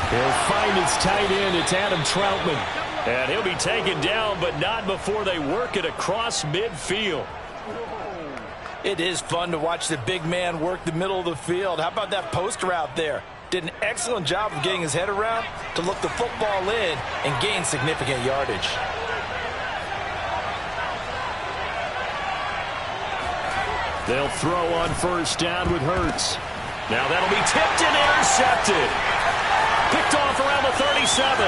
He'll find his tight end. It's Adam Troutman. And he'll be taken down, but not before they work it across midfield. It is fun to watch the big man work the middle of the field. How about that post route there? Did an excellent job of getting his head around to look the football in and gain significant yardage. They'll throw on first down with Hurts. Now that'll be tipped and intercepted. Picked off around the 37.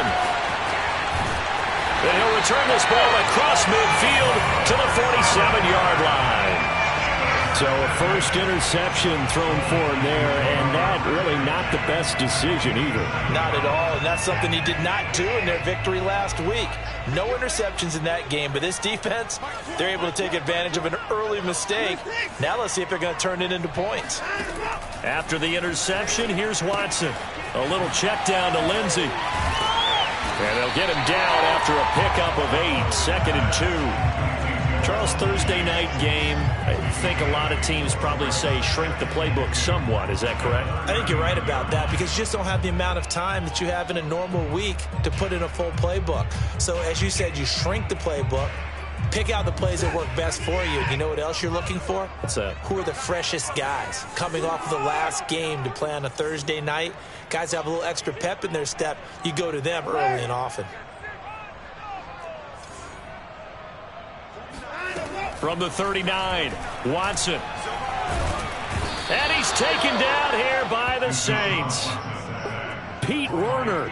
And he'll return this ball across midfield to the 47-yard line. So a first interception thrown for him there, and that really not the best decision either. Not at all, and that's something he did not do in their victory last week. No interceptions in that game, but this defense, they're able to take advantage of an early mistake. Now let's see if they're going to turn it into points. After the interception, here's Watson. A little check down to Lindsey. And they'll get him down after a pickup of 8, 2nd and 2. Charles, Thursday night game, I think a lot of teams probably say shrink the playbook somewhat. Is that correct? I think you're right about that because you just don't have the amount of time that you have in a normal week to put in a full playbook. So as you said, you shrink the playbook, pick out the plays that work best for you. You know what else you're looking for? What's that? Who are the freshest guys coming off of the last game to play on a Thursday night? Guys have a little extra pep in their step. You go to them early and often. From the 39, Watson. And he's taken down here by the Saints. Pete Werner.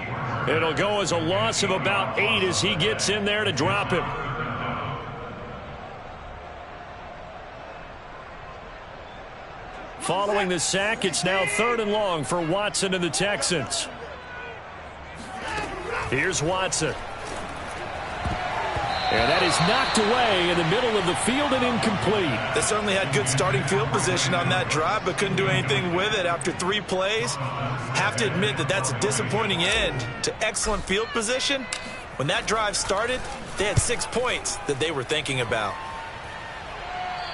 It'll go as a loss of about 8 as he gets in there to drop him. Following the sack, it's now 3rd and long for Watson and the Texans. Here's Watson. And that is knocked away in the middle of the field and incomplete. They certainly had good starting field position on that drive, but couldn't do anything with it after 3 plays. Have to admit that that's a disappointing end to excellent field position. When that drive started, they had 6 points that they were thinking about.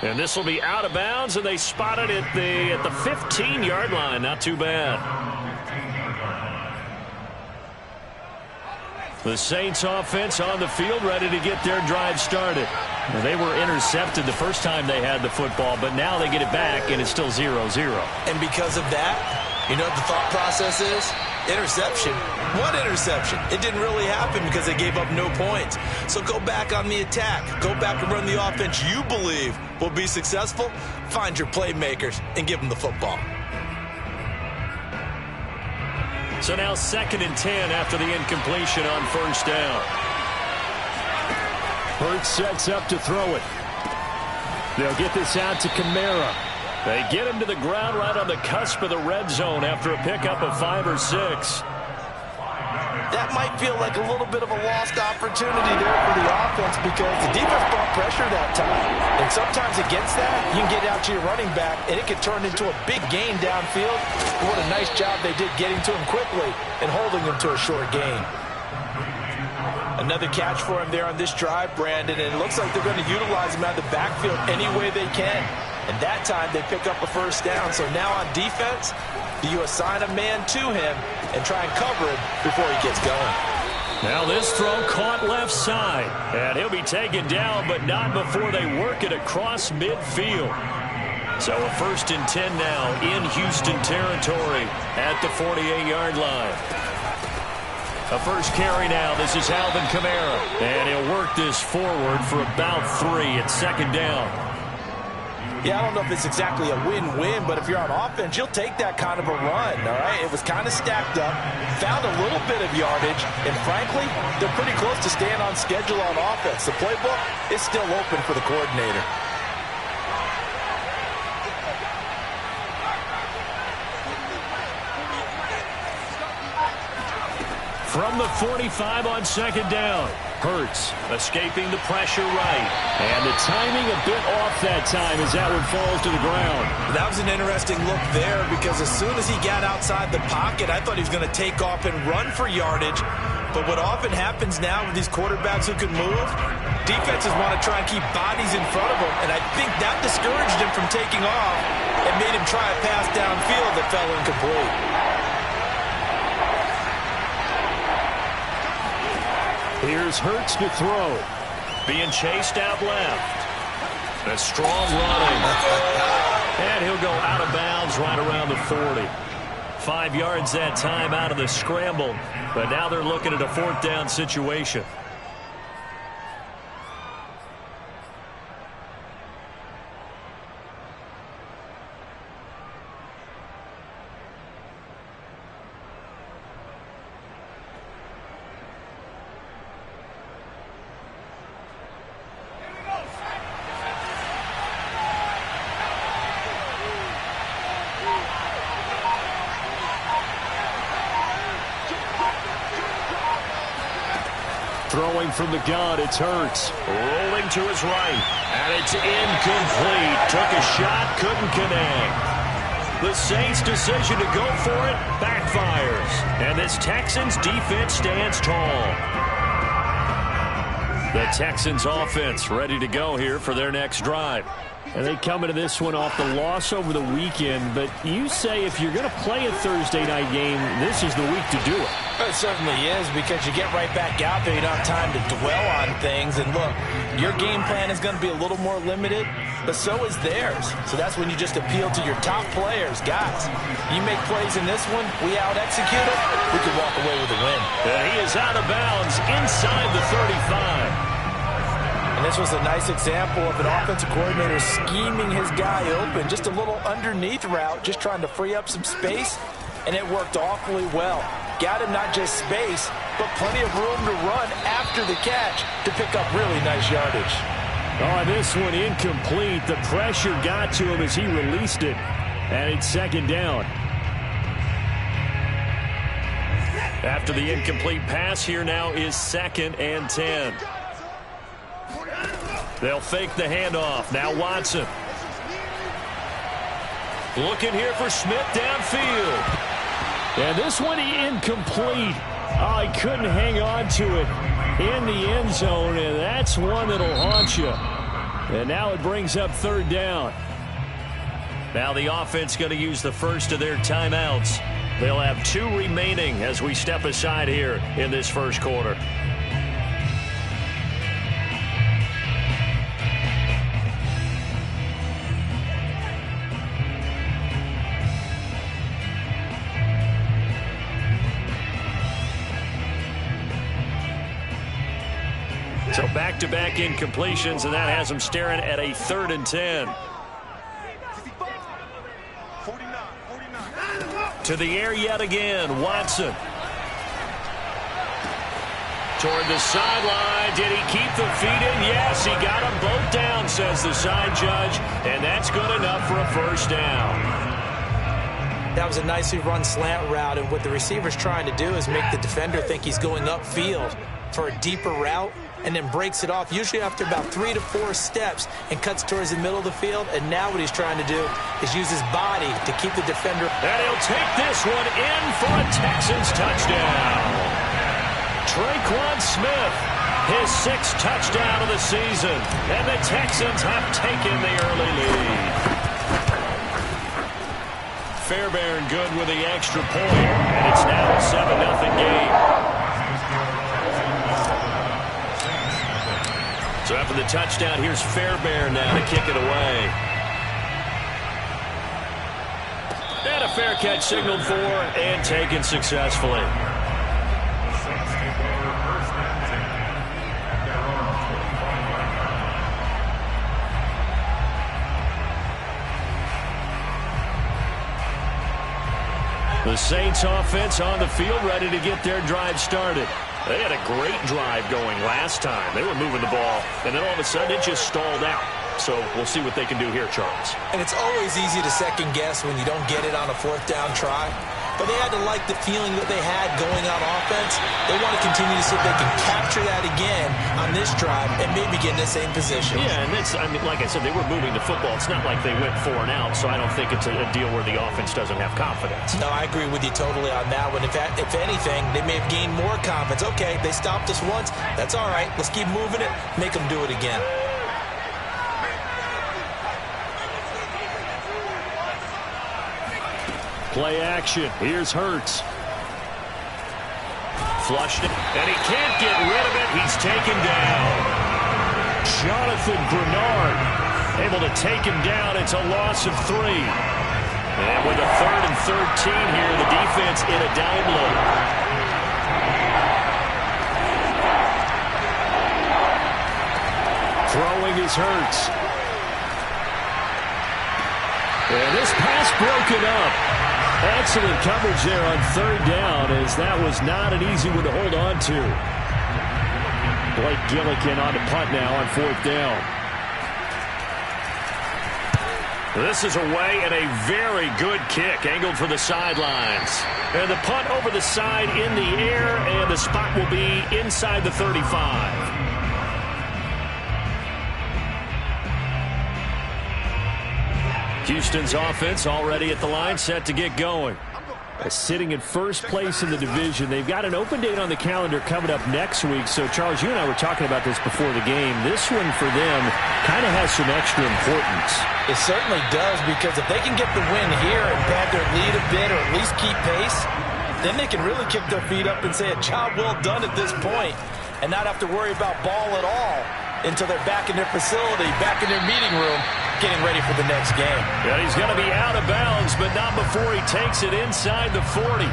And this will be out of bounds, and they spotted it at the 15-yard line. Not too bad. The Saints offense on the field ready to get their drive started. Well, they were intercepted the first time they had the football, but now they get it back, and it's still 0-0. And because of that, you know what the thought process is? Interception. What interception? It didn't really happen because they gave up no points. So go back on the attack. Go back and run the offense you believe will be successful. Find your playmakers and give them the football. So now 2nd and 10 after the incompletion on first down. Hurts sets up to throw it. They'll get this out to Kamara. They get him to the ground right on the cusp of the red zone after a pickup of 5 or 6. That might feel like a little bit of a lost opportunity there for the offense because the defense brought pressure that time. And sometimes against that, you can get out to your running back, and it can turn into a big gain downfield. And what a nice job they did getting to him quickly and holding him to a short gain. Another catch for him there on this drive, Brandon, and it looks like they're going to utilize him out of the backfield any way they can. And that time they pick up a first down. So now on defense, you assign a man to him and try and cover him before he gets going. Now this throw caught left side. And he'll be taken down, but not before they work it across midfield. So a 1st and 10 now in Houston territory at the 48-yard line. A first carry now. This is Alvin Kamara. And he'll work this forward for about 3 at 2nd down. Yeah, I don't know if it's exactly a win-win, but if you're on offense, you'll take that kind of a run, all right? It was kind of stacked up, found a little bit of yardage, and frankly, they're pretty close to staying on schedule on offense. The playbook is still open for the coordinator. From the 45 on 2nd down. Hurts escaping the pressure right. And the timing a bit off that time as that one falls to the ground. That was an interesting look there because as soon as he got outside the pocket, I thought he was going to take off and run for yardage. But what often happens now with these quarterbacks who can move, defenses want to try and keep bodies in front of them. And I think that discouraged him from taking off and made him try a pass downfield that fell incomplete. Here's Hurts to throw. Being chased out left. A strong running. And he'll go out of bounds right around the 40. 5 yards that time out of the scramble. But now they're looking at a 4th down situation. Throwing from the gun, it's Hurts. Rolling to his right. And it's incomplete. Took a shot, couldn't connect. The Saints' decision to go for it backfires. And this Texans defense stands tall. The Texans offense ready to go here for their next drive. And they come into this one off the loss over the weekend. But you say if you're going to play a Thursday night game, this is the week to do it. It certainly is, because you get right back out there. You don't have time to dwell on things. And look, your game plan is going to be a little more limited, but so is theirs. So that's when you just appeal to your top players. Guys, you make plays in this one, we out-execute it, we can walk away with a win. And he is out of bounds inside the 35. And this was a nice example of an offensive coordinator scheming his guy open. Just a little underneath route, just trying to free up some space, and it worked awfully well. Got him not just space, but plenty of room to run after the catch to pick up really nice yardage. Oh, this one incomplete. The pressure got to him as he released it. And it's 2nd down. After the incomplete pass, here now is 2nd and 10. They'll fake the handoff. Now Watson. Looking here for Smith downfield. And this one incomplete. Oh, he couldn't hang on to it in the end zone, and that's one that'll haunt you. And now it brings up 3rd down. Now the offense going to use the first of their timeouts. They'll have 2 remaining as we step aside here in this first quarter. So back-to-back incompletions, and that has them staring at a 3rd and 10. To the air yet again, Watson. Toward the sideline. Did he keep the feet in? Yes, he got them both down, says the side judge, and that's good enough for a 1st down. That was a nicely run slant route, and what the receiver's trying to do is make the defender think he's going upfield for a deeper route, and then breaks it off, usually after about 3 to 4 steps, and cuts towards the middle of the field. And now what he's trying to do is use his body to keep the defender. And he'll take this one in for a Texans touchdown. Traquan Smith, his 6th touchdown of the season, and the Texans have taken the early lead. Fairbairn good with the extra point, and it's now a 7-0 game. So after the touchdown, here's Fairbairn now to kick it away. And a fair catch signaled for and taken successfully. The Saints offense on the field ready to get their drive started. They had a great drive going last time. They were moving the ball, and then all of a sudden it just stalled out. So we'll see what they can do here, Charles. And it's always easy to second guess when you don't get it on a 4th down try. But they had to like the feeling that they had going on offense. They want to continue to see if they can capture that again on this drive and maybe get in the same position. Yeah, and that's, I mean, like I said, they were moving the football. It's not like they went 4 and out, so I don't think it's a deal where the offense doesn't have confidence. No, I agree with you totally on that one. If anything, they may have gained more confidence. Okay, they stopped us once. That's all right. Let's keep moving it. Make them do it again. Play action. Here's Hurts. Flushed it, and he can't get rid of it. He's taken down. Jonathan Bernard able to take him down. It's a loss of 3. And with a 3rd and 13 here, the defense in a dime look. Throwing is Hurts. And this pass broken up. Excellent coverage there on 3rd down, as that was not an easy one to hold on to. Blake Gillikin on the punt now on 4th down. This is away, and a very good kick angled for the sidelines. And the punt over the side in the air, and the spot will be inside the 35. Houston's offense already at the line, set to get going. Sitting in first place in the division. They've got an open date on the calendar coming up next week. So, Charles, you and I were talking about this before the game. This one for them kind of has some extra importance. It certainly does, because if they can get the win here and pad their lead a bit, or at least keep pace, then they can really kick their feet up and say a job well done at this point, and not have to worry about ball at all until they're back in their facility, back in their meeting room, getting ready for the next game. Yeah, he's going to be out of bounds, but not before he takes it inside the 40.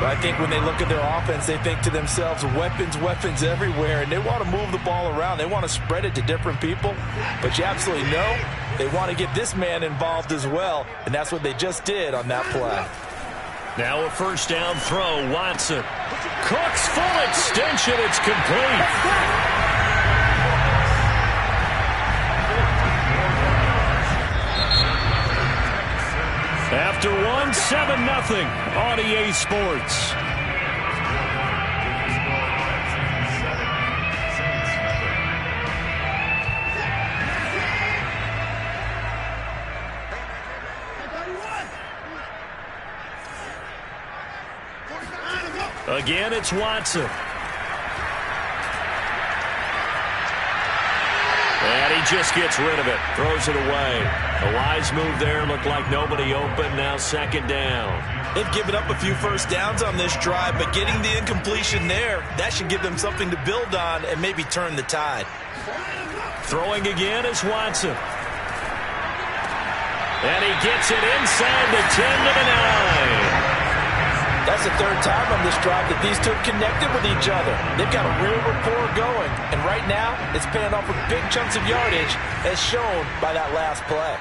But I think when they look at their offense, they think to themselves, weapons, weapons everywhere, and they want to move the ball around. They want to spread it to different people, but you absolutely know they want to get this man involved as well, and that's what they just did on that play. Now a 1st down throw, Watson. Cook's full extension, it's complete. After 7-0 on EA Sports. Again, it's Watson. And he just gets rid of it. Throws it away. A wise move there. Looked like nobody open. Now 2nd down. They've given up a few first downs on this drive, but getting the incompletion there, that should give them something to build on and maybe turn the tide. Throwing again is Watson. And he gets it inside the 10 to the 9. That's the 3rd time on this drive that these two have connected with each other. They've got a real rapport going. And right now, it's paying off with big chunks of yardage, as shown by that last play.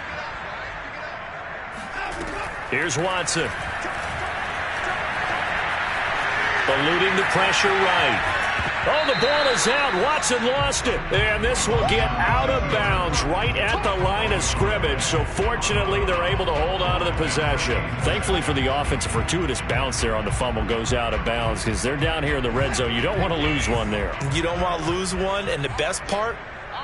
Here's Watson. Eluding the pressure right. Oh, the ball is out. Watson lost it. And this will get out of bounds right at the line of scrimmage. So fortunately, they're able to hold on to the possession. Thankfully for the offense, a fortuitous bounce there on the fumble goes out of bounds, because they're down here in the red zone. You don't want to lose one there. You don't want to lose one. And the best part,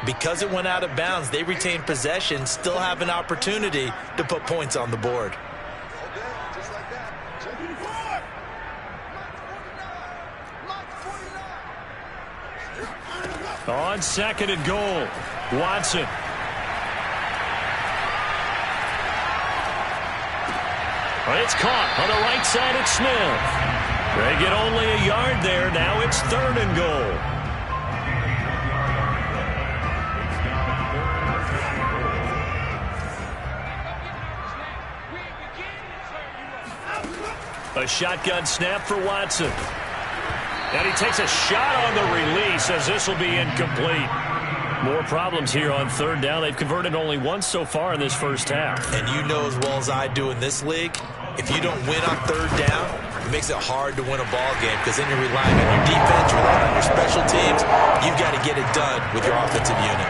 because it went out of bounds, they retain possession, still have an opportunity to put points on the board. On 2nd and goal, Watson. It's caught on the right side at Smith. They get only a yard there. Now it's 3rd and goal. A shotgun snap for Watson. And he takes a shot on the release, as this will be incomplete. More problems here on 3rd down. They've converted only once so far in this first half. And you know as well as I do in this league, if you don't win on 3rd down, it makes it hard to win a ball game, because then you're relying on your defense, you're relying on your special teams. You've got to get it done with your offensive unit.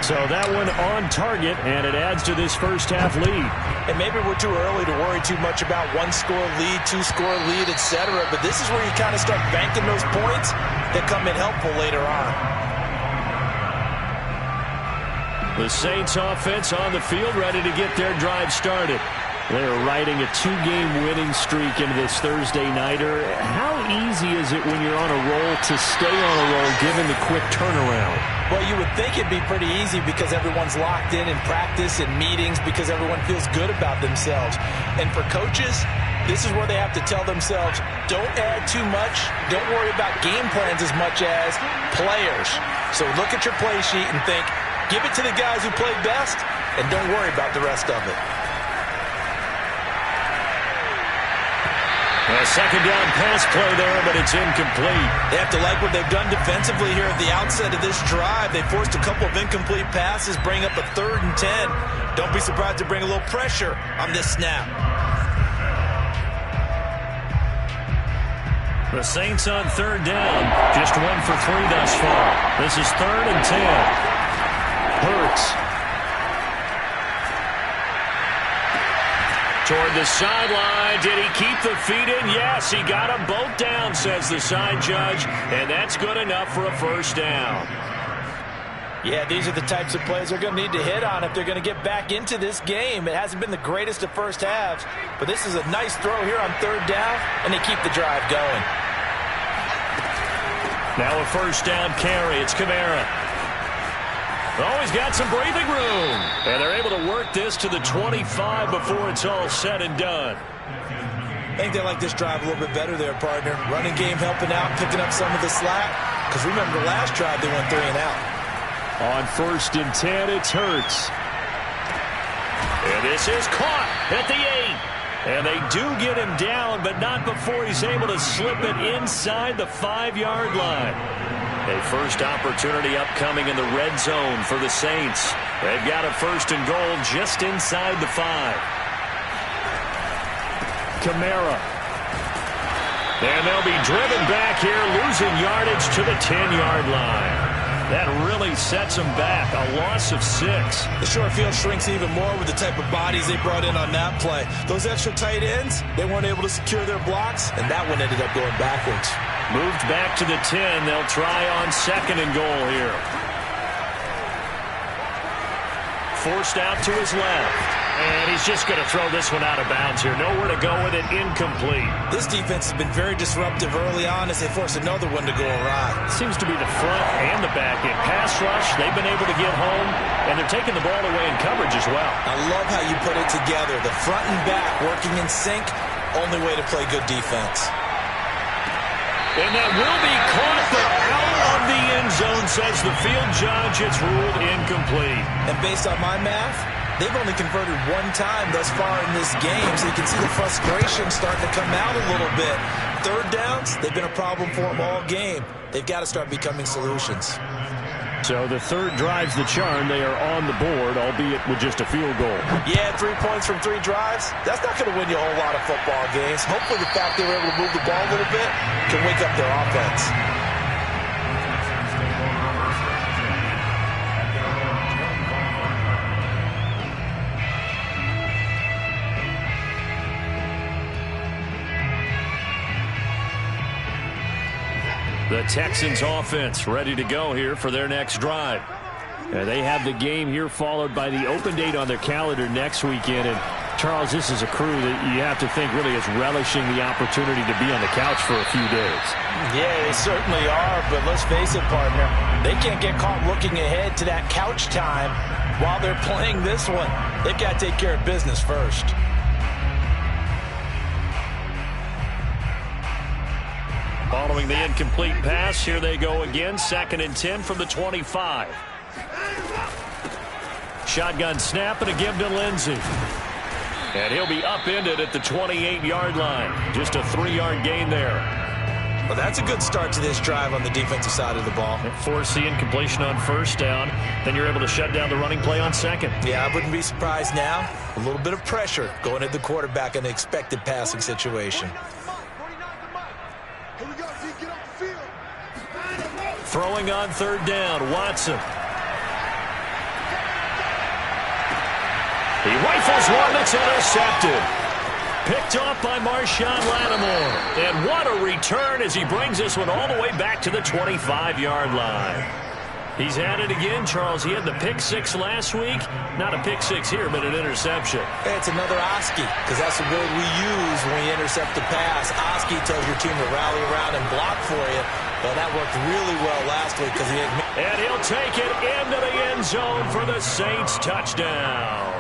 So that one on target, and it adds to this first half lead. And maybe we're too early to worry too much about 1-score lead, 2-score lead, etc. But this is where you kind of start banking those points that come in helpful later on. The Saints offense on the field, ready to get their drive started. They're riding a 2-game winning streak into this Thursday nighter. How easy is it when you're on a roll to stay on a roll, given the quick turnaround? Well, you would think it'd be pretty easy, because everyone's locked in practice and meetings, because everyone feels good about themselves. And for coaches, This is where they have to tell themselves, don't add too much. Don't worry about game plans as much as players. So look at your play sheet and think, give it to the guys who played best, and don't worry about the rest of it. A second down pass play there, but it's incomplete. They have to like what they've done defensively here at the outset of this drive. They forced a couple of incomplete passes, bring up a 3rd and 10. Don't be surprised to bring a little pressure on this snap. The Saints on 3rd down, just 1 for 3 thus far. This is 3rd and 10. Hurts. Toward the sideline. Did he keep the feet in? Yes, he got them both down, says the side judge, and that's good enough for a first down. Yeah, these are the types of plays they're going to need to hit on if they're going to get back into this game. It hasn't been the greatest of first halves, but this is a nice throw here on 3rd down, and they keep the drive going. Now a first down carry. It's Kamara. Oh, he's got some breathing room. And they're able to work this to the 25 before it's all said and done. I think they like this drive a little bit better there, partner. Running game helping out, picking up some of the slack. Because remember, the last drive they went 3 and out. On 1st and 10, it's Hurts. And this is caught at the 8. And they do get him down, but not before he's able to slip it inside the 5-yard line. A first opportunity upcoming in the red zone for the Saints. They've got a 1st and goal just inside the 5. Kamara. And they'll be driven back here, losing yardage to the 10-yard line. That really sets them back. A loss of 6. The short field shrinks even more with the type of bodies they brought in on that play. Those extra tight ends, they weren't able to secure their blocks, and that one ended up going backwards. Moved back to the 10. They'll try on 2nd and goal here. Forced out to his left. And he's just going to throw this one out of bounds here. Nowhere to go with it. Incomplete. This defense has been very disruptive early on as they force another one to go awry. Seems to be the front and the back end. Pass rush, they've been able to get home, and they're taking the ball away in coverage as well. I love how you put it together. The front and back working in sync. Only way to play good defense. And that will be caught, but out of the end zone, says the field judge. It's ruled incomplete. And based on my math, they've only converted 1 time thus far in this game, so you can see the frustration starting to come out a little bit. 3rd downs, they've been a problem for them all game. They've got to start becoming solutions. So the 3rd drives the charm. They are on the board, albeit with just a field goal. Yeah, 3 points from 3 drives. That's not going to win you a whole lot of football games. Hopefully the fact they were able to move the ball a little bit can wake up their offense. The Texans offense ready to go here for their next drive. They have the game here followed by the open date on their calendar next weekend. And Charles, this is a crew that you have to think really is relishing the opportunity to be on the couch for a few days. Yeah, they certainly are, but let's face it, partner. They can't get caught looking ahead to that couch time while they're playing this one. They've got to take care of business first. Following the incomplete pass, here they go again. 2nd and 10 from the 25. Shotgun snap and a give to Lindsey. And he'll be upended at the 28-yard line. Just a 3-yard gain there. Well, that's a good start to this drive on the defensive side of the ball. Force the incompletion on 1st down. Then you're able to shut down the running play on 2nd. Yeah, I wouldn't be surprised now. A little bit of pressure going at the quarterback in the expected passing situation. Throwing on 3rd down, Watson. He rifles one that's intercepted. Picked off by Marshawn Lattimore. And what a return as he brings this one all the way back to the 25-yard line. He's had it again, Charles. He had the pick 6 last week. Not a pick 6 here, but an interception. It's another Oski, because that's the word we use when we intercept the pass. Oski tells your team to rally around and block for you. But that worked really well last week because he had... And he'll take it into the end zone for the Saints touchdown.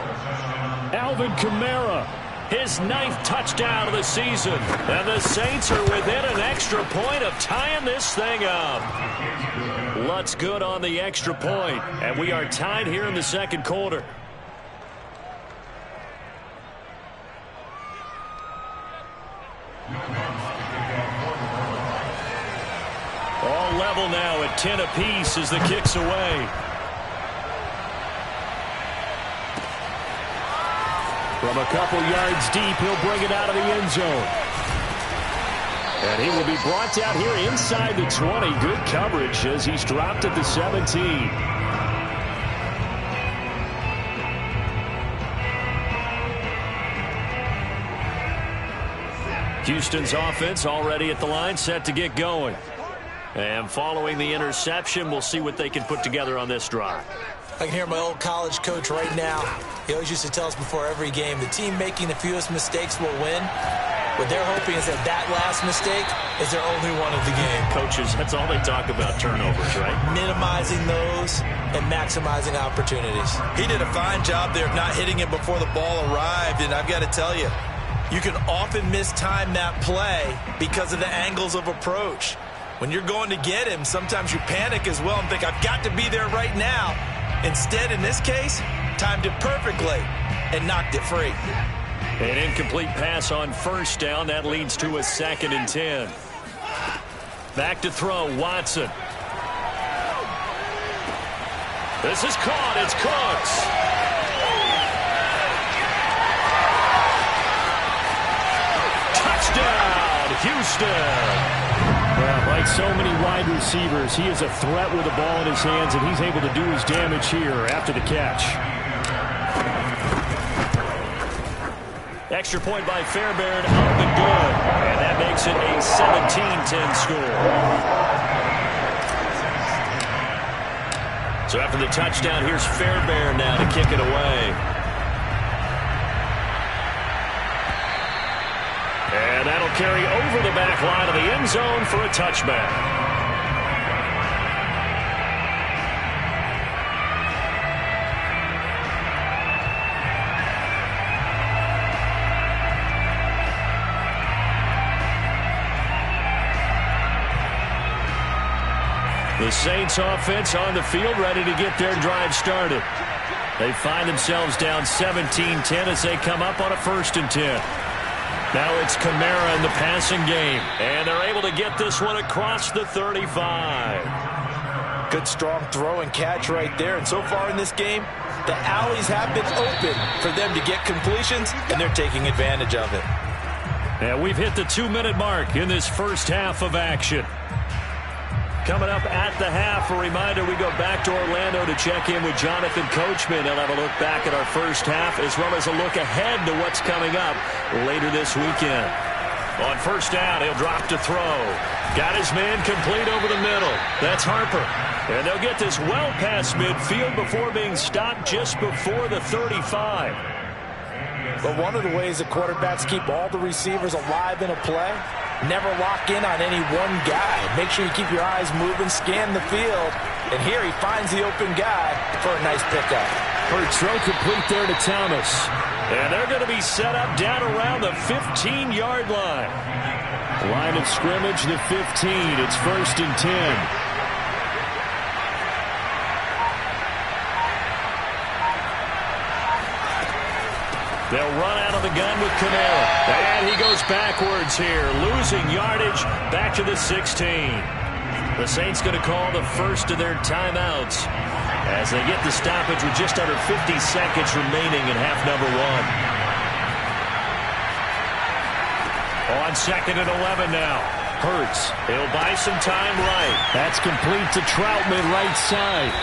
Alvin Kamara His 9th touchdown of the season. And the Saints are within an extra point of tying this thing up. Lutz good on the extra point. And we are tied here in the second quarter. All level now at 10 apiece as the kick's away. From a couple yards deep, he'll bring it out of the end zone. And he will be brought down here inside the 20. Good coverage as he's dropped at the 17. Houston's offense already at the line, set to get going. And following the interception, we'll see what they can put together on this drive. I can hear my old college coach right now. He always used to tell us before every game, the team making the fewest mistakes will win. What they're hoping is that that last mistake is their only one of the game. Coaches, that's all they talk about, turnovers, right? Minimizing those and maximizing opportunities. He did a fine job there of not hitting him before the ball arrived, and I've got to tell you, you can often mistime that play because of the angles of approach. When you're going to get him, sometimes you panic as well and think, I've got to be there right now. Instead, in this case, timed it perfectly and knocked it free. An incomplete pass on first down. That leads to a 2nd and 10. Back to throw, Watson. This is caught. It's Cooks. Touchdown, Houston. Well, like so many wide receivers, he is a threat with the ball in his hands, and he's able to do his damage here after the catch. Extra point by Fairbairn up and good. And that makes it a 17-10 score. So after the touchdown, here's Fairbairn now to kick it away. And that'll carry over the back line of the end zone for a touchback. The Saints offense on the field ready to get their drive started. They find themselves down 17-10 as they come up on a 1st and 10. Now it's Kamara in the passing game. And they're able to get this one across the 35. Good strong throw and catch right there. And so far in this game, the alleys have been open for them to get completions, and they're taking advantage of it. And we've hit the 2-minute mark in this first half of action. Coming up at the half, a reminder, we go back to Orlando to check in with Jonathan Coachman. He'll have a look back at our first half as well as a look ahead to what's coming up later this weekend. On first down, he'll drop to throw. Got his man complete over the middle. That's Harper. And they'll get this well past midfield before being stopped just before the 35. But one of the ways the quarterbacks keep all the receivers alive in a play, never lock in on any one guy. Make sure you keep your eyes moving, scan the field. And here he finds the open guy for a nice pickup. Hurts throw complete there to Thomas. And they're going to be set up down around the 15-yard line. Line of scrimmage, the 15. It's 1st and 10. They'll run out of the gun with Kamara. And he goes backwards here, losing yardage back to the 16. The Saints going to call the first of their timeouts as they get the stoppage with just under 50 seconds remaining in half number 1. On 2nd and 11 now. Hurts. He'll buy some time right. That's complete to Troutman right side.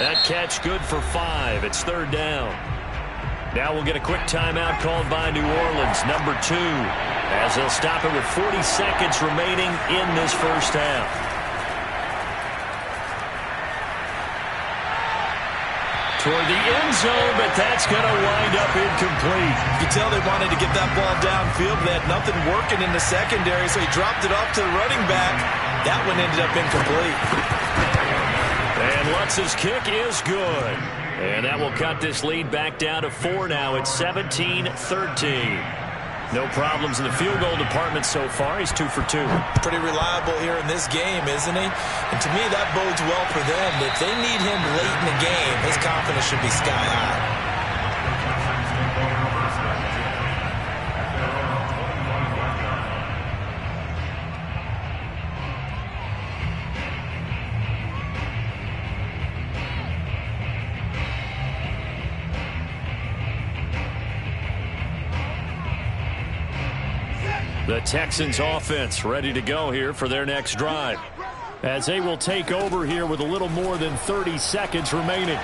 That catch good for 5. It's 3rd down. Now we'll get a quick timeout called by New Orleans, number 2, as they'll stop it with 40 seconds remaining in this first half. Toward the end zone, but that's going to wind up incomplete. You can tell they wanted to get that ball downfield. They had nothing working in the secondary, so he dropped it off to the running back. That one ended up incomplete. And Lutz's kick is good. And that will cut this lead back down to 4 now. It's 17-13. No problems in the field goal department so far. He's 2 for 2. Pretty reliable here in this game, isn't he? And to me, that bodes well for them. If they need him late in the game, his confidence should be sky high. The Texans offense ready to go here for their next drive, as they will take over here with a little more than 30 seconds remaining.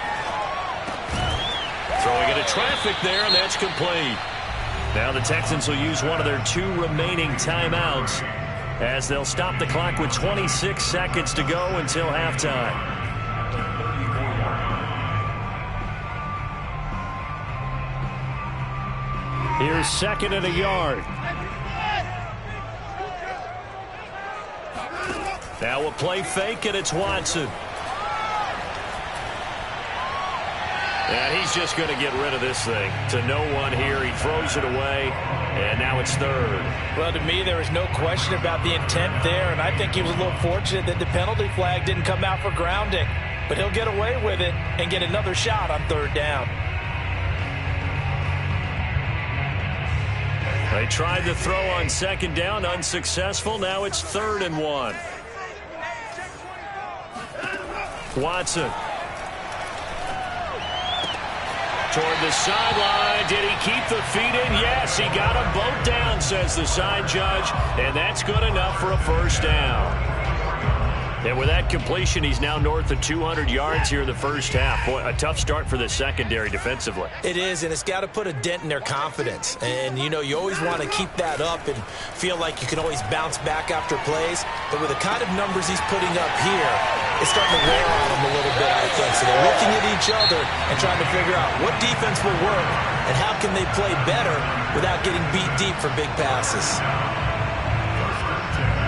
Throwing into traffic there, and that's complete. Now the Texans will use one of their 2 remaining timeouts, as they'll stop the clock with 26 seconds to go until halftime. Here's 2nd and a yard. Now a play fake, and it's Watson. And he's just going to get rid of this thing to no one here. He throws it away, and now it's 3rd. Well, to me, there is no question about the intent there, and I think he was a little fortunate that the penalty flag didn't come out for grounding. But he'll get away with it and get another shot on 3rd down. They tried to throw on 2nd down, unsuccessful. Now it's 3rd and 1. Watson. Toward the sideline. Did he keep the feet in? Yes, he got them both down, says the side judge. And that's good enough for a 1st down. And with that completion, he's now north of 200 yards here in the first half. Boy, a tough start for the secondary defensively. It is, and it's got to put a dent in their confidence. And, you know, you always want to keep that up and feel like you can always bounce back after plays. But with the kind of numbers he's putting up here, it's starting to wear on them a little bit, I think. So they're looking at each other and trying to figure out what defense will work and how can they play better without getting beat deep for big passes.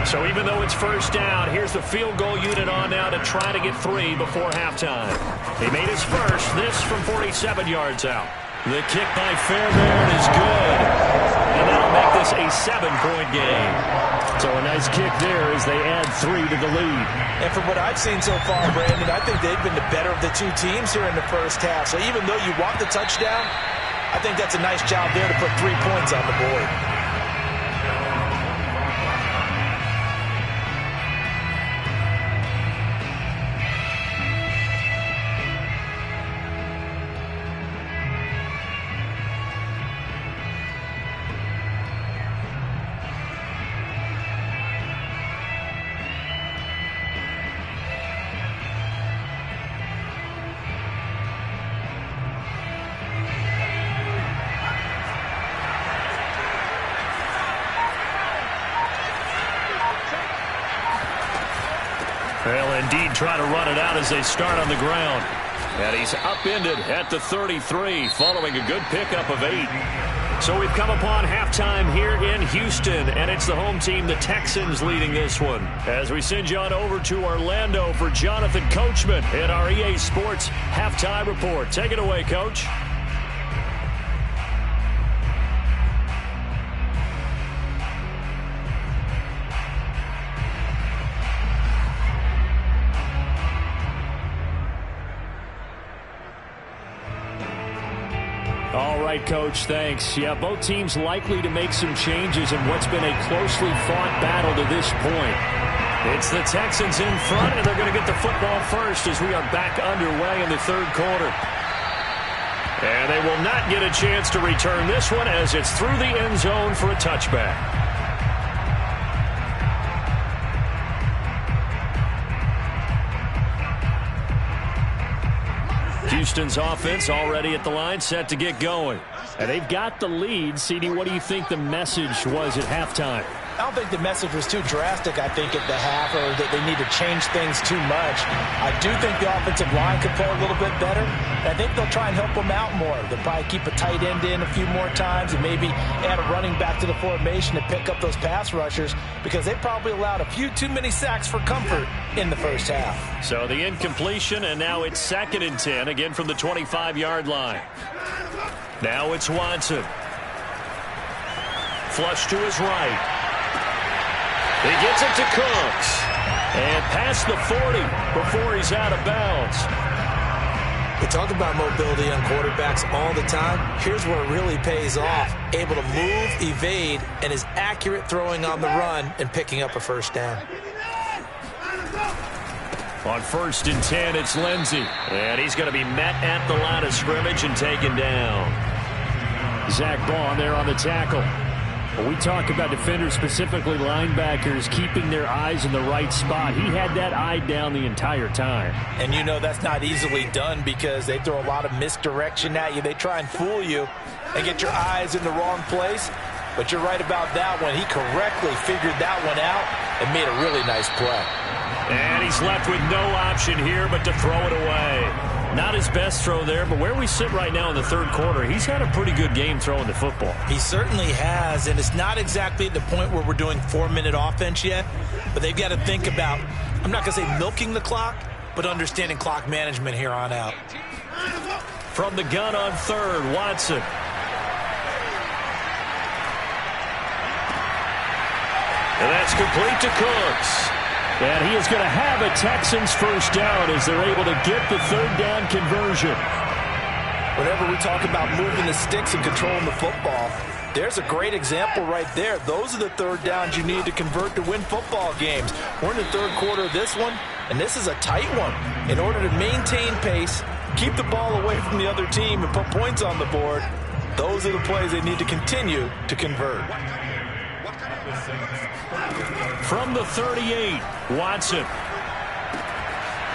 So even though it's 1st down, here's the field goal unit on now to try to get 3 before halftime. He made his first, this from 47 yards out. The kick by Fairbairn is good, and that'll make this a 7-point game. So a nice kick there as they add 3 to the lead. And from what I've seen so far, Brandon, I think they've been the better of the 2 teams here in the first half. So even though you want the touchdown, I think that's a nice job there to put 3 points on the board. They'll indeed try to run it out as they start on the ground. And he's upended at the 33 following a good pickup of 8. So we've come upon halftime here in Houston, and it's the home team, the Texans, leading this one. As we send you on over to Orlando for Jonathan Coachman in our EA Sports Halftime Report. Take it away, Coach. All right, Coach, thanks. Yeah, both teams likely to make some changes in what's been a closely fought battle to this point. It's the Texans in front, and they're going to get the football first as we are back underway in the 3rd quarter. And they will not get a chance to return this one as it's through the end zone for a touchback. Houston's offense already at the line, set to get going. And they've got the lead. CD, what do you think the message was at halftime? I don't think the message was too drastic, I think, at the half, or that they need to change things too much. I do think the offensive line could play a little bit better. And I think they'll try and help them out more. They'll probably keep a tight end in a few more times and maybe add a running back to the formation to pick up those pass rushers, because they probably allowed a few too many sacks for comfort in the first half. So the incompletion, and now it's 2nd and 10, again from the 25-yard line. Now it's Watson. Flush to his right. He gets it to Cooks. And past the 40 before he's out of bounds. We talk about mobility on quarterbacks all the time. Here's where it really pays off. Able to move, evade, and is accurate throwing on the run and picking up a first down. On 1st and 10, it's Lindsey. And he's going to be met at the line of scrimmage and taken down. Zach Baugh there on the tackle. When we talk about defenders, specifically linebackers, keeping their eyes in the right spot, he had that eye down the entire time. And you know that's not easily done because they throw a lot of misdirection at you. They try and fool you and get your eyes in the wrong place. But you're right about that one. He correctly figured that one out and made a really nice play. And he's left with no option here but to throw it away. Not his best throw there, but where we sit right now in the 3rd quarter, he's had a pretty good game throwing the football. He certainly has, and it's not exactly at the point where we're doing 4-minute offense yet, but they've got to think about, I'm not going to say milking the clock, but understanding clock management here on out. From the gun on 3rd, Watson. And that's complete to Cooks. And he is going to have a Texans first down as they're able to get the 3rd down conversion. Whenever we talk about moving the sticks and controlling the football, there's a great example right there. Those are the 3rd downs you need to convert to win football games. We're in the 3rd quarter of this one, and this is a tight one. In order to maintain pace, keep the ball away from the other team, and put points on the board, those are the plays they need to continue to convert. From the 38, Watson.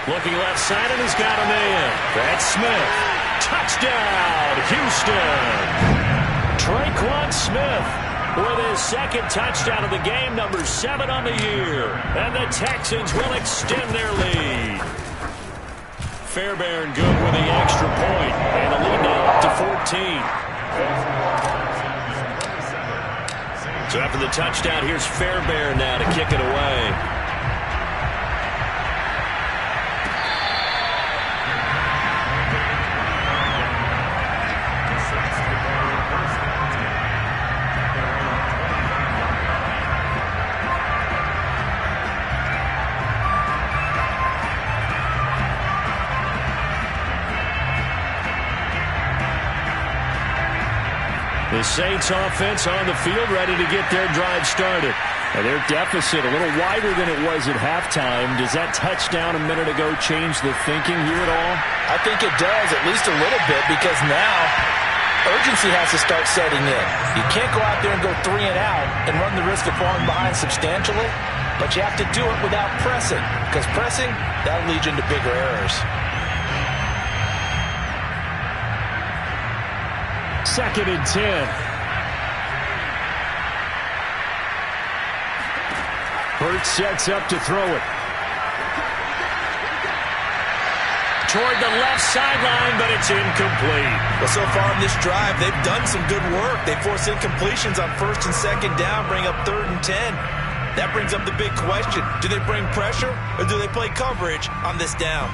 Looking left side, and he's got a man. That's Smith. Touchdown, Houston. Traquan Smith with his 2nd touchdown of the game, number 7 on the year. And the Texans will extend their lead. Fairbairn good with the extra point. And the lead now up to 14. So after the touchdown, here's Fairbairn now to kick it away. The Saints offense on the field ready to get their drive started. And their deficit a little wider than it was at halftime. Does that touchdown a minute ago change the thinking here at all? I think it does, at least a little bit, because now urgency has to start setting in. You can't go out there and go 3 and out and run the risk of falling behind substantially, but you have to do it without pressing, because pressing, that'll lead you into bigger errors. 2nd and 10. Hurts sets up to throw it. Toward the left sideline, but it's incomplete. Well, so far in this drive, they've done some good work. They force incompletions on 1st and 2nd down, bring up 3rd and 10. That brings up the big question. Do they bring pressure, or do they play coverage on this down?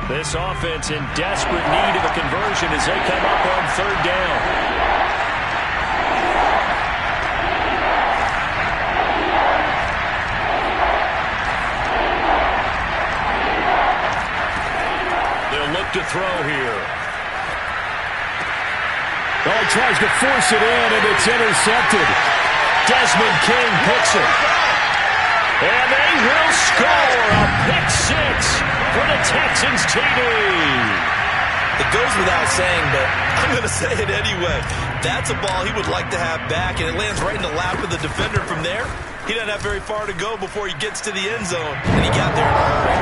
This offense in desperate need of a conversion as they come up on 3rd down. They'll look to throw here. Oh, he tries to force it in, and it's intercepted. Desmond King picks it. And they will score a pick-6 for the Texans TD. It goes without saying, but I'm going to say it anyway. That's a ball he would like to have back, and it lands right in the lap of the defender from there. He doesn't have very far to go before he gets to the end zone, and he got there in a hurry.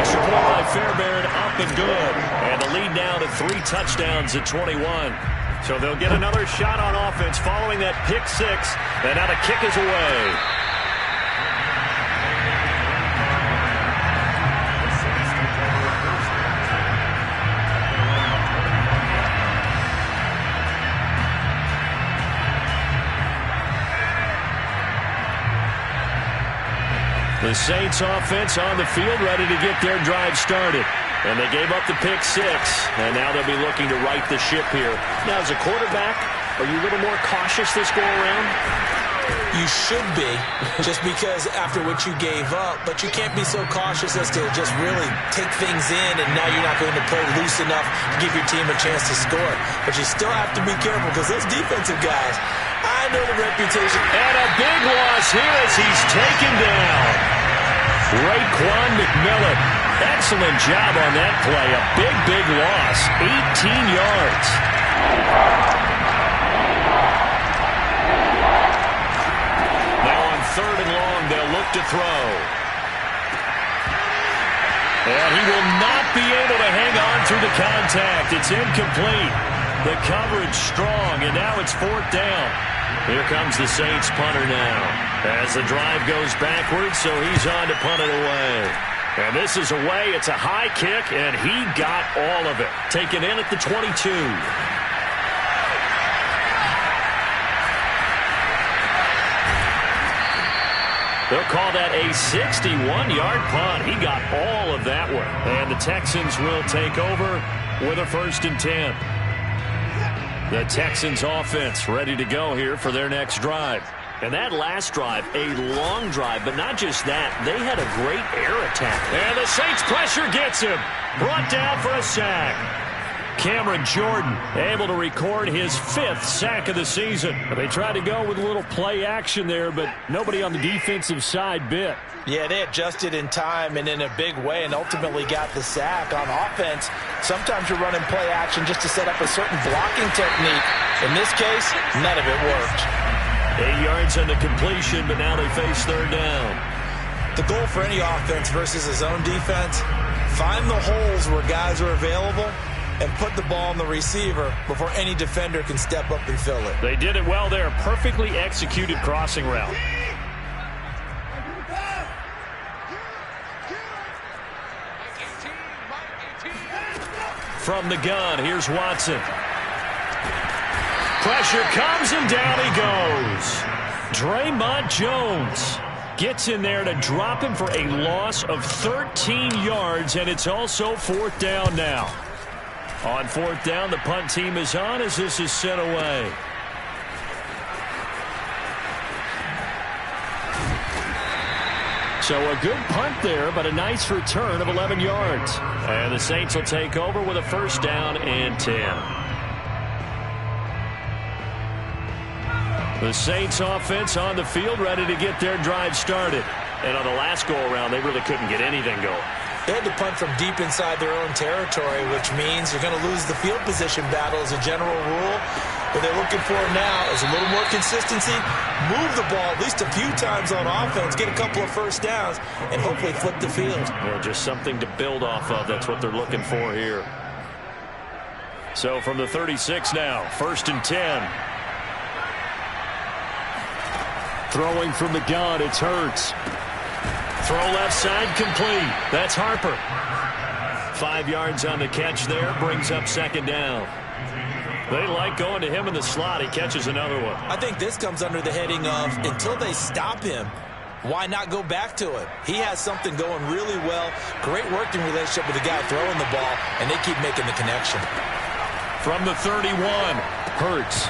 Extra point by Fairbairn, up and good. And the lead now to 3 touchdowns at 21. So they'll get another shot on offense following that pick six. And now the kick is away. The Saints offense on the field ready to get their drive started. And they gave up the pick six, and now they'll be looking to right the ship here. Now, as a quarterback, are you a little more cautious this go-around? You should be, just because after what you gave up, but you can't be so cautious as to just really take things in, and now you're not going to play loose enough to give your team a chance to score. But you still have to be careful, because those defensive guys, I know the reputation. And a big loss here as he's taken down. Raekwon McMillan. Excellent job on that play. A big, big loss. 18 yards. Now on 3rd and long, they'll look to throw. And he will not be able to hang on through the contact. It's incomplete. The coverage strong, and now it's 4th down. Here comes the Saints punter now. As the drive goes backwards, so he's on to punt it away. And this is away. It's a high kick, and he got all of it. Taken in at the 22. They'll call that a 61-yard punt. He got all of that one. And the Texans will take over with a 1st and 10. The Texans offense ready to go here for their next drive. And that last drive, a long drive, but not just that. They had a great air attack. And the Saints pressure gets him. Brought down for a sack. Cameron Jordan able to record his 5th sack of the season. They tried to go with a little play action there, but nobody on the defensive side bit. Yeah, they adjusted in time and in a big way and ultimately got the sack. On offense, sometimes you're running play action just to set up a certain blocking technique. In this case, none of it worked. 8 yards on the completion, but now they face 3rd down. The goal for any offense versus his own defense, find the holes where guys are available and put the ball on the receiver before any defender can step up and fill it. They did it well there. Perfectly executed crossing route. From the gun, here's Watson. Pressure comes and down he goes. Draymond Jones gets in there to drop him for a loss of 13 yards, and it's also 4th down now. On 4th down, the punt team is on as this is sent away. So a good punt there, but a nice return of 11 yards. And the Saints will take over with a 1st down and 10. The Saints offense on the field ready to get their drive started. And on the last go-around, they really couldn't get anything going. They had to punt from deep inside their own territory, which means you're going to lose the field position battle as a general rule. What they're looking for now is a little more consistency, move the ball at least a few times on offense, get a couple of 1st downs, and hopefully flip the field. Well, just something to build off of. That's what they're looking for here. So from the 36 now, 1st and 10. Throwing from the gun, it's Hurts. Throw left side complete. That's Harper. 5 yards on the catch there. Brings up 2nd down. They like going to him in the slot. He catches another one. I think this comes under the heading of until they stop him, why not go back to it? He has something going really well. Great working relationship with the guy throwing the ball, and they keep making the connection. From the 31, Hurts.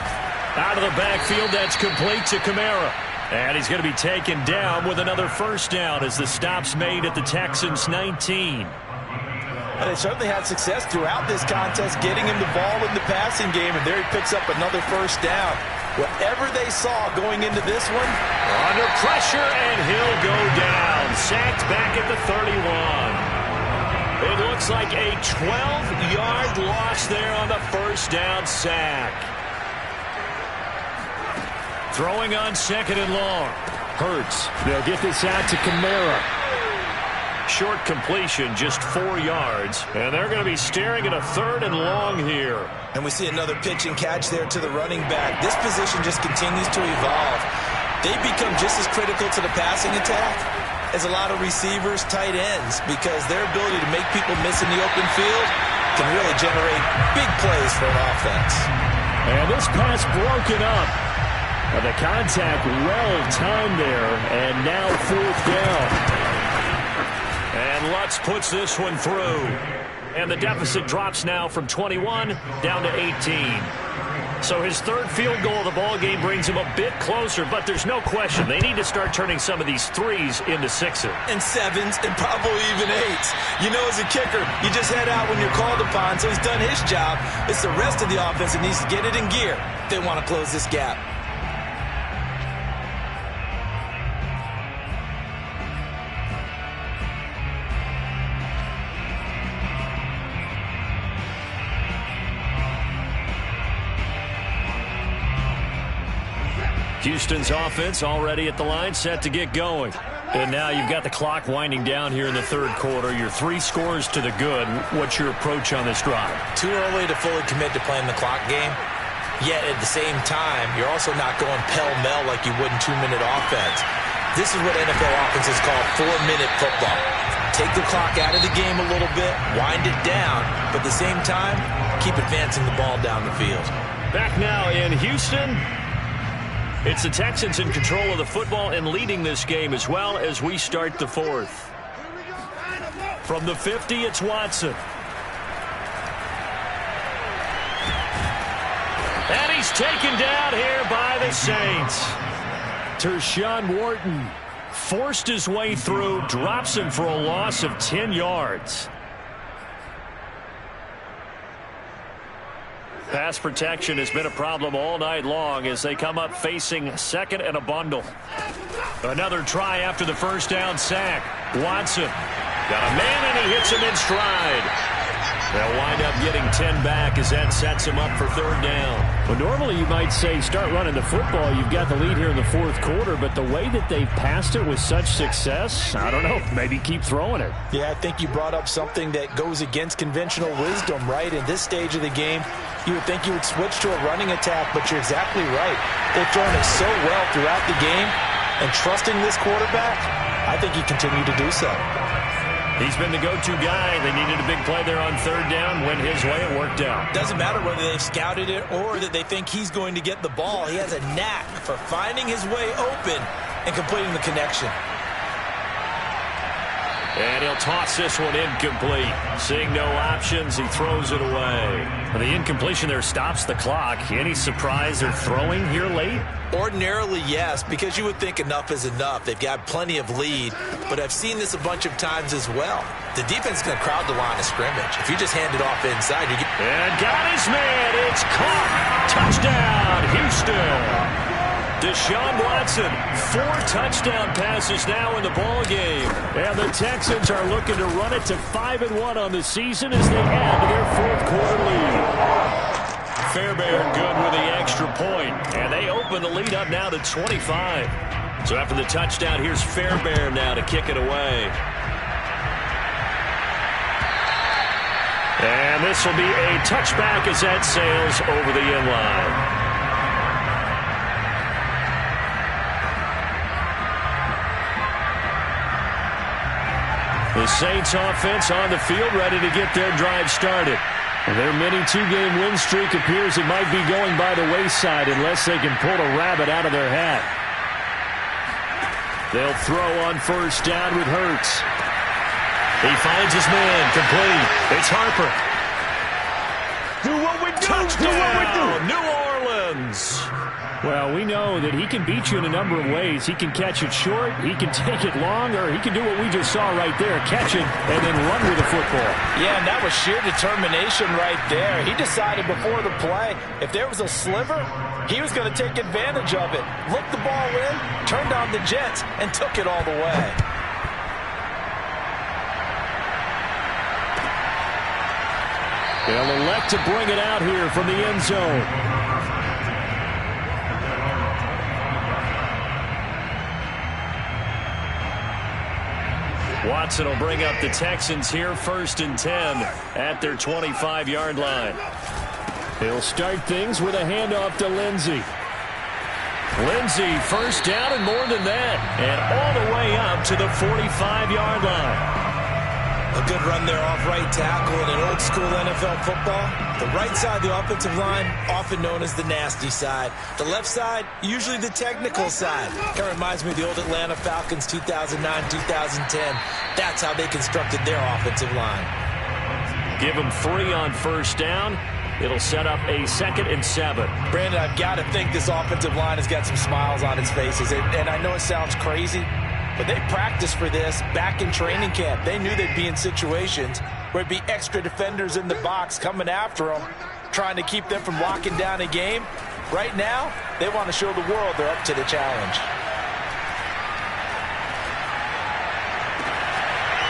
Out of the backfield, that's complete to Kamara. And he's going to be taken down with another 1st down as the stop's made at the Texans' 19. And they certainly had success throughout this contest, getting him the ball in the passing game, and there he picks up another 1st down. Whatever they saw going into this one, under pressure, and he'll go down. Sacked back at the 31. It looks like a 12-yard loss there on the 1st down sack. Throwing on 2nd and long. Hurts. They'll get this out to Kamara. Short completion, just 4 yards. And they're going to be staring at a 3rd and long here. And we see another pitch and catch there to the running back. This position just continues to evolve. They become just as critical to the passing attack as a lot of receivers, tight ends, because their ability to make people miss in the open field can really generate big plays for an offense. And this pass broken up. The contact well timed there, and now 4th down. And Lutz puts this one through. And the deficit drops now from 21 down to 18. So his 3rd field goal of the ball game brings him a bit closer, but there's no question they need to start turning some of these 3s into 6s. And 7s and probably even 8s. You know, as a kicker, you just head out when you're called upon, so he's done his job. It's the rest of the offense that needs to get it in gear if they want to close this gap. Houston's offense already at the line, set to get going. And now you've got the clock winding down here in the 3rd quarter. Your 3 scores to the good. What's your approach on this drive? Too early to fully commit to playing the clock game. Yet at the same time, you're also not going pell-mell like you would in 2-minute offense. This is what NFL offenses call 4-minute football. Take the clock out of the game a little bit, wind it down, but at the same time, keep advancing the ball down the field. Back now in Houston. It's the Texans in control of the football and leading this game as well as we start the 4th. From the 50, it's Watson. And he's taken down here by the Saints. Tershawn Wharton forced his way through, drops him for a loss of 10 yards. Pass protection has been a problem all night long as they come up facing 2nd and a bundle. Another try after the 1st down sack. Watson got a man, and he hits him in stride. They'll wind up getting 10 back as that sets him up for 3rd down. Well, normally you might say start running the football. You've got the lead here in the 4th quarter, but the way that they've passed it with such success, I don't know, maybe keep throwing it. Yeah, I think you brought up something that goes against conventional wisdom, right? In this stage of the game, you would think you would switch to a running attack, but you're exactly right. They've thrown it so well throughout the game, and trusting this quarterback, I think he continued to do so. He's been the go-to guy. They needed a big play there on 3rd down. Went his way. It worked out. Doesn't matter whether they've scouted it or that they think he's going to get the ball. He has a knack for finding his way open and completing the connection. And he'll toss this one incomplete. Seeing no options, he throws it away. The incompletion there stops the clock. Any surprise they're throwing here late? Ordinarily, yes, because you would think enough is enough. They've got plenty of lead, but I've seen this a bunch of times as well. The defense is going to crowd the line of scrimmage. If you just hand it off inside, you get... And got his man. It's caught. Touchdown, Houston. Deshaun Watson, 4 touchdown passes now in the ball game. And the Texans are looking to run it to 5-1 on the season as they add to their 4th quarter lead. Fairbairn good with the extra point. And they open the lead up now to 25. So after the touchdown, here's Fairbairn now to kick it away. And this will be a touchback as that sails over the end line. The Saints offense on the field ready to get their drive started. Their mini 2-game win streak appears it might be going by the wayside unless they can pull a rabbit out of their hat. They'll throw on 1st down with Hurts. He finds his man, complete. It's Harper. Do what we do. Touchdown, do what we do. New Orleans. Well, we know that he can beat you in a number of ways. He can catch it short, he can take it long, or he can do what we just saw right there, catch it and then run with the football. Yeah, and that was sheer determination right there. He decided before the play, if there was a sliver, he was going to take advantage of it. Looked the ball in, turned on the Jets, and took it all the way. They'll elect to bring it out here from the end zone. Watson will bring up the Texans here, 1st and 10 at their 25-yard line. He'll start things with a handoff to Lindsey. Lindsey, 1st down and more than that. And all the way up to the 45-yard line. A good run there off right tackle in an old-school NFL football. The right side of the offensive line, often known as the nasty side. The left side, usually the technical side. Kind of reminds me of the old Atlanta Falcons 2009-2010. That's how they constructed their offensive line. Give them 3 on 1st down. It'll set up a 2nd and 7. Brandon, I've got to think this offensive line has got some smiles on its faces. And I know it sounds crazy, but they practiced for this back in training camp. They knew they'd be in situations where there'd be extra defenders in the box coming after them, trying to keep them from locking down a game. Right now, they want to show the world they're up to the challenge.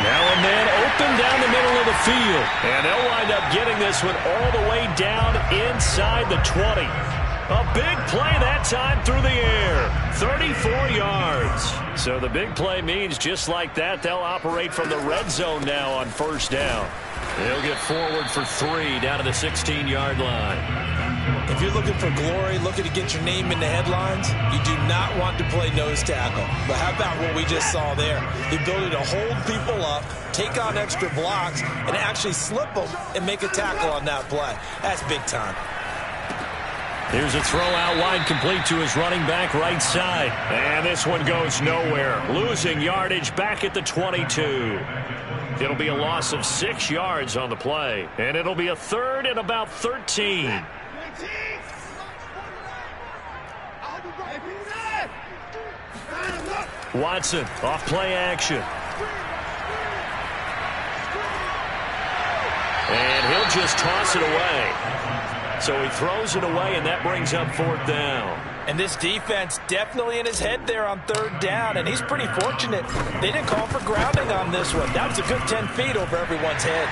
Now a man open down the middle of the field. And they'll wind up getting this one all the way down inside the 20. A big play that time through the air. 34 yards. So the big play means just like that, they'll operate from the red zone now on 1st down. They'll get forward for 3 down to the 16-yard line. If you're looking for glory, looking to get your name in the headlines, you do not want to play nose tackle. But how about what we just saw there? The ability to hold people up, take on extra blocks, and actually slip them and make a tackle on that play. That's big time. Here's a throw out wide, complete to his running back right side. And this one goes nowhere. Losing yardage back at the 22. It'll be a loss of 6 yards on the play. And it'll be a 3rd and about 13. Watson off play action. And he'll just toss it away. So he throws it away, and that brings up 4th down. And this defense definitely in his head there on 3rd down, and he's pretty fortunate. They didn't call for grounding on this one. That was a good 10 feet over everyone's head.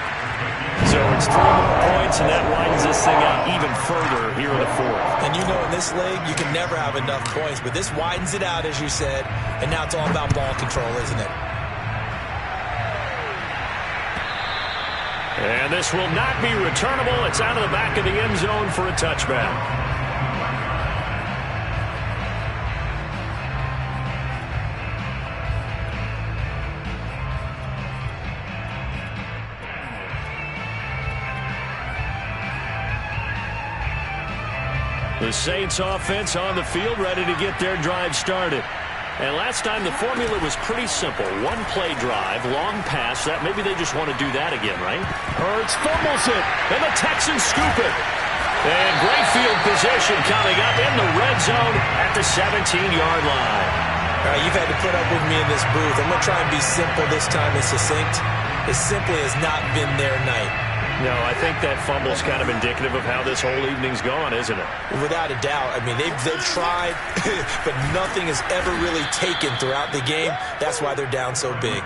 So it's 3 more points, and that widens this thing out even further here in the 4th. And you know in this league, you can never have enough points, but this widens it out, as you said, and now it's all about ball control, isn't it? And this will not be returnable. It's out of the back of the end zone for a touchback. The Saints offense on the field, ready to get their drive started. And last time the formula was pretty simple. 1-play drive, long pass. That maybe they just want to do that again, right? Hurts fumbles it, and the Texans scoop it. And great field position coming up in the red zone at the 17-yard line. All right, you've had to put up with me in this booth. I'm going to try and be simple this time and succinct. It simply has not been their night. No, I think that fumble's kind of indicative of how this whole evening's gone, isn't it? Without a doubt. I mean, they've tried, but nothing has ever really taken throughout the game. That's why they're down so big.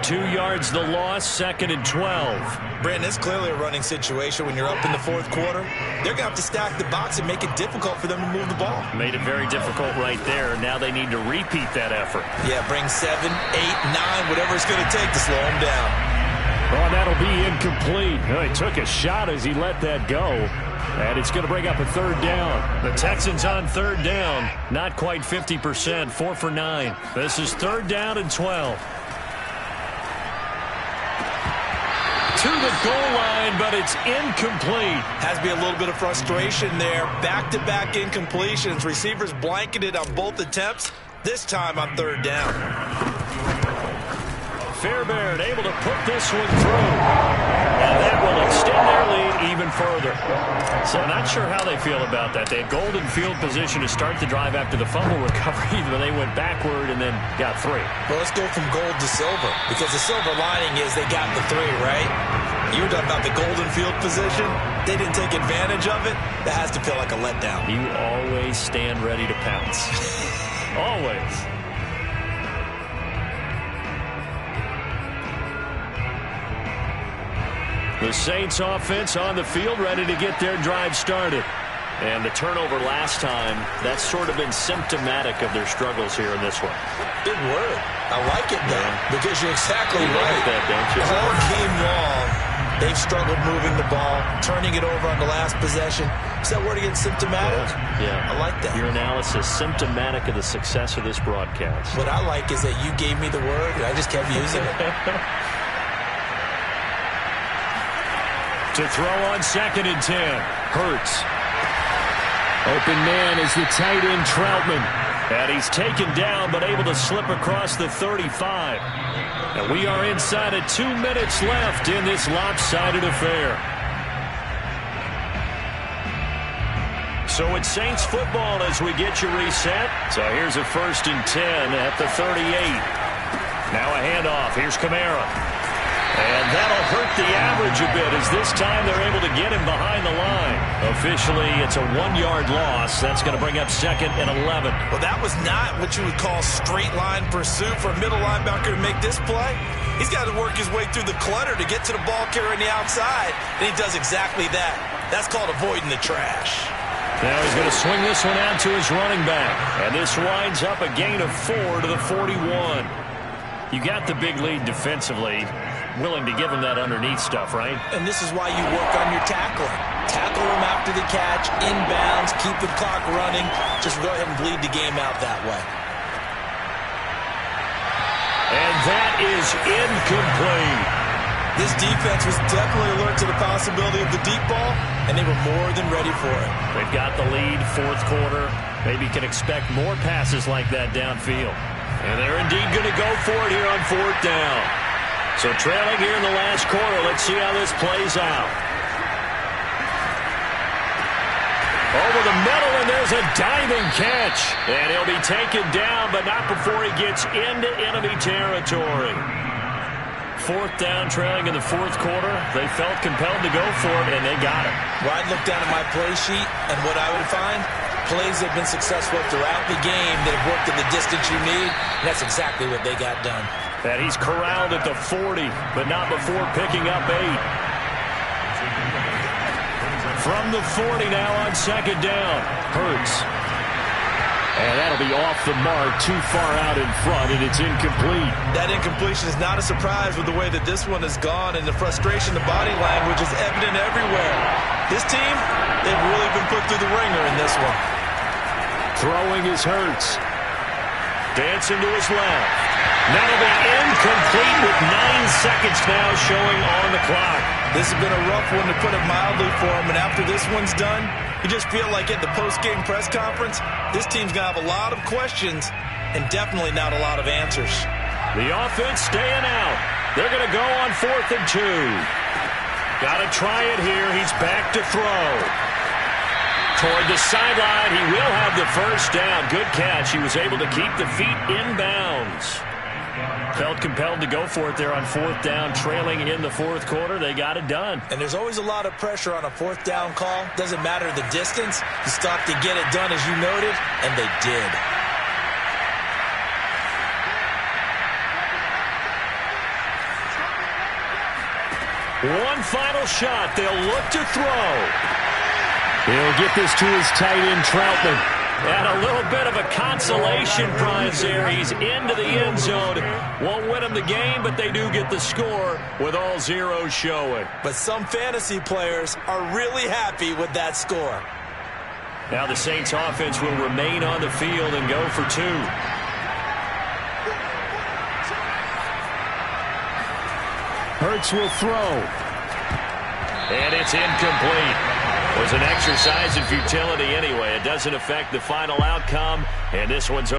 2 yards the loss, 2nd and 12. Brandon, it's clearly a running situation when you're up in the 4th quarter. They're going to have to stack the box and make it difficult for them to move the ball. Made it very difficult right there. Now they need to repeat that effort. Yeah, bring 7, 8, 9, whatever it's going to take to slow them down. Oh, that'll be incomplete. Oh, he took a shot as he let that go. And it's going to bring up a 3rd down. The Texans on 3rd down. Not quite 50%. 4 for 9. This is 3rd down and 12. To the goal line, but it's incomplete. Has to be a little bit of frustration there. Back-to-back incompletions. Receivers blanketed on both attempts. This time on 3rd down. Fairbairn able to put this one through. And that will extend their lead even further. So not sure how they feel about that. They had golden field position to start the drive after the fumble recovery, but they went backward and then got 3. Well, let's go from gold to silver, because the silver lining is they got the 3, right? You were talking about the golden field position. They didn't take advantage of it. That has to feel like a letdown. You always stand ready to pounce. Always. The Saints offense on the field, ready to get their drive started. And the turnover last time, that's sort of been symptomatic of their struggles here in this one. Big word. I like it, though, because you're exactly right. Like that, don't you? All game long, they've struggled moving the ball, turning it over on the last possession. Is that word again, symptomatic? Yeah. I like that. Your analysis, symptomatic of the success of this broadcast. What I like is that you gave me the word, and I just kept using it. To throw on 2nd and 10. Hurts. Open man is the tight end Troutman. And he's taken down but able to slip across the 35. And we are inside of 2 minutes left in this lopsided affair. So it's Saints football as we get you reset. So here's a 1st and 10 at the 38. Now a handoff. Here's Kamara. And that'll hurt the average a bit as this time they're able to get him behind the line. Officially, it's a 1-yard loss. That's going to bring up 2nd and 11. Well, that was not what you would call straight line pursuit for a middle linebacker to make this play. He's got to work his way through the clutter to get to the ball carrier on the outside, and he does exactly that. That's called avoiding the trash. Now he's going to swing this one out to his running back. And this winds up a gain of 4 to the 41. You got the big lead defensively. Willing to give him that underneath stuff, right? And this is why you work on your tackling. Tackle him after the catch, inbounds, keep the clock running. Just go ahead and bleed the game out that way. And that is incomplete. This defense was definitely alert to the possibility of the deep ball, and they were more than ready for it. They've got the lead, 4th quarter. Maybe can expect more passes like that downfield. And they're indeed going to go for it here on 4th down. So trailing here in the last quarter, let's see how this plays out. Over the middle, and there's a diving catch. And he'll be taken down, but not before he gets into enemy territory. 4th down, trailing in the 4th quarter. They felt compelled to go for it, and they got it. Well, I'd look down at my play sheet, and what I would find, plays have been successful throughout the game that have worked at the distance you need, and that's exactly what they got done. And he's corralled at the 40, but not before picking up 8. From the 40 now on 2nd down. Hurts. And that'll be off the mark, too far out in front, and it's incomplete. That incompletion is not a surprise with the way that this one has gone, and the frustration, the body language is evident everywhere. This team, they've really been put through the ringer in this one. Throwing is Hurts. Dancing to his left. That'll be incomplete with 9 seconds now showing on the clock. This has been a rough one, to put it mildly, for him, and after this one's done, you just feel like at the post-game press conference, this team's going to have a lot of questions and definitely not a lot of answers. The offense staying out. They're going to go on 4th and 2. Got to try it here. He's back to throw. Toward the sideline, he will have the 1st down. Good catch. He was able to keep the feet in bounds. Felt compelled to go for it there on 4th down, trailing in the 4th quarter. They got it done. And there's always a lot of pressure on a 4th down call. Doesn't matter the distance. You stop to get it done, as you noted, and they did. One final shot. They'll look to throw. He'll get this to his tight end, Troutman. And a little bit of a consolation prize there. He's into the end zone. Won't win him the game, but they do get the score with all zeros showing. But some fantasy players are really happy with that score. Now the Saints offense will remain on the field and go for 2. Hurts will throw. And it's incomplete. It was an exercise in futility anyway. It doesn't affect the final outcome, and this one's over.